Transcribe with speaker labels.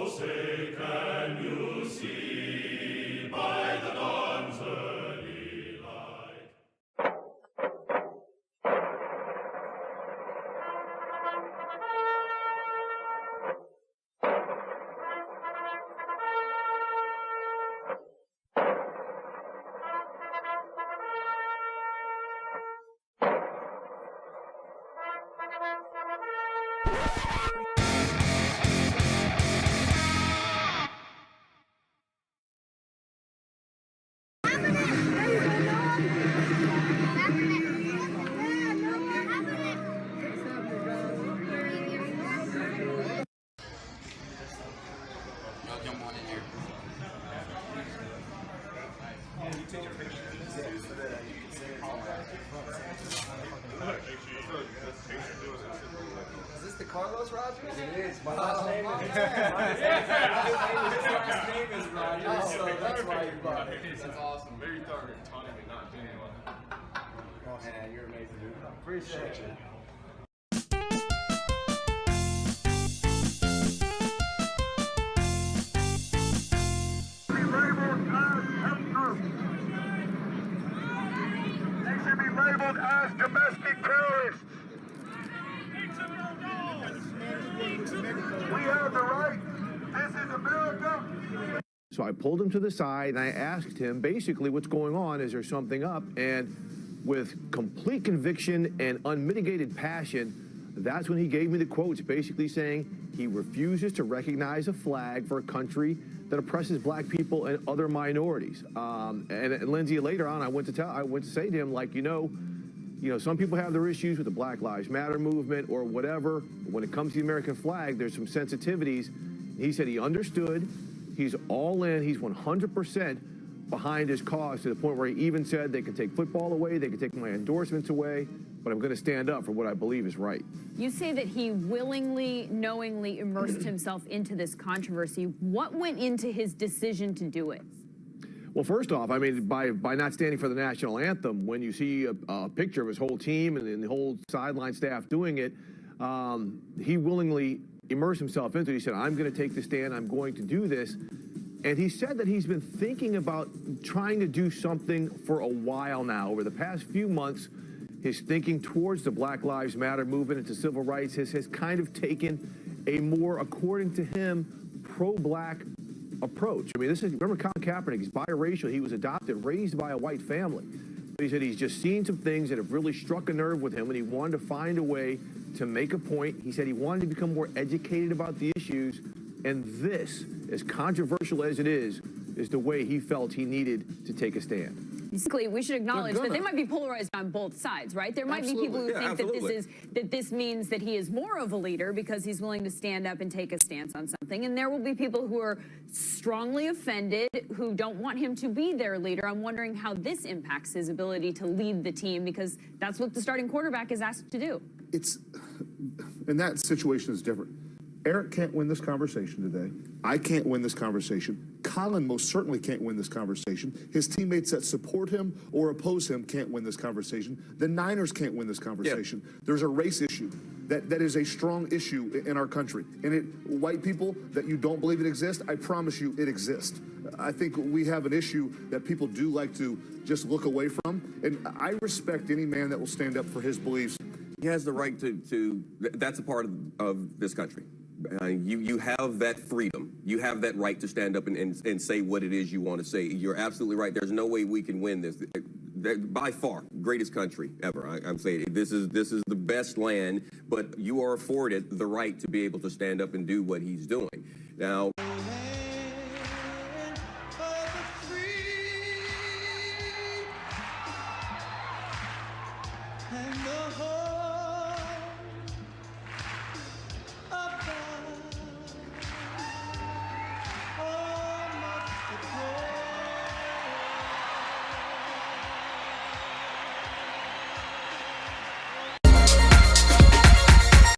Speaker 1: say can you see by the dawn's early light.
Speaker 2: Is this the Carlos Rogers?
Speaker 3: It is. My last name is.
Speaker 2: His name is Rogers, so that's why you bought it.
Speaker 3: That's awesome. Very thorough, taunting me, not genuine. Awesome. Man, you're amazing, dude. Appreciate you.
Speaker 4: Labeled as domestic terrorists. We have the right. This is America.
Speaker 5: So I pulled him to the side and I asked him basically what's going on. Is there something up? And with complete conviction and unmitigated passion, that's when he gave me the quotes, basically saying he refuses to recognize a flag for a country that oppresses black people and other minorities. And Lindsay, later on, I went to say to him, like, you know, some people have their issues with the Black Lives Matter movement or whatever. But when it comes to the American flag, there's some sensitivities. He said he understood. He's all in. He's 100% behind his cause, to the point where he even said they can take football away, they can take my endorsements away, but I'm going to stand up for what I believe is right.
Speaker 6: You say that he willingly, knowingly immersed himself into this controversy. What went into his decision to do it?
Speaker 5: Well, first off, I mean, by not standing for the national anthem, when you see a picture of his whole team and the whole sideline staff doing it, he willingly immersed himself into it. He said, I'm going to take the stand, I'm going to do this. And he said that he's been thinking about trying to do something for a while now. Over the past few months, his thinking towards the Black Lives Matter movement and to civil rights has kind of taken a more, according to him, pro-black approach. I mean, remember Colin Kaepernick, he's biracial, he was adopted, raised by a white family. But he said he's just seen some things that have really struck a nerve with him, and he wanted to find a way to make a point. He said he wanted to become more educated about the issues, and this, as controversial as it is the way he felt he needed to take a stand.
Speaker 6: Basically, we should acknowledge that they might be polarized on both sides, right? There might be people who think that this means that he is more of a leader because he's willing to stand up and take a stance on something. And there will be people who are strongly offended, who don't want him to be their leader. I'm wondering how this impacts his ability to lead the team, because that's what the starting quarterback is asked to do.
Speaker 7: And that situation is different. Eric can't win this conversation today. I can't win this conversation. Colin most certainly can't win this conversation. His teammates that support him or oppose him can't win this conversation. The Niners can't win this conversation. Yep. There's a race issue that is a strong issue in our country. And white people that you don't believe it exists, I promise you it exists. I think we have an issue that people do like to just look away from. And I respect any man that will stand up for his beliefs.
Speaker 8: He has the right to that's a part of this country. You have that freedom. You have that right to stand up and say what it is you want to say. You're absolutely right. There's no way we can win this. By far, greatest country ever. I'm saying this is the best land, but you are afforded the right to be able to stand up and do what he's doing. Now.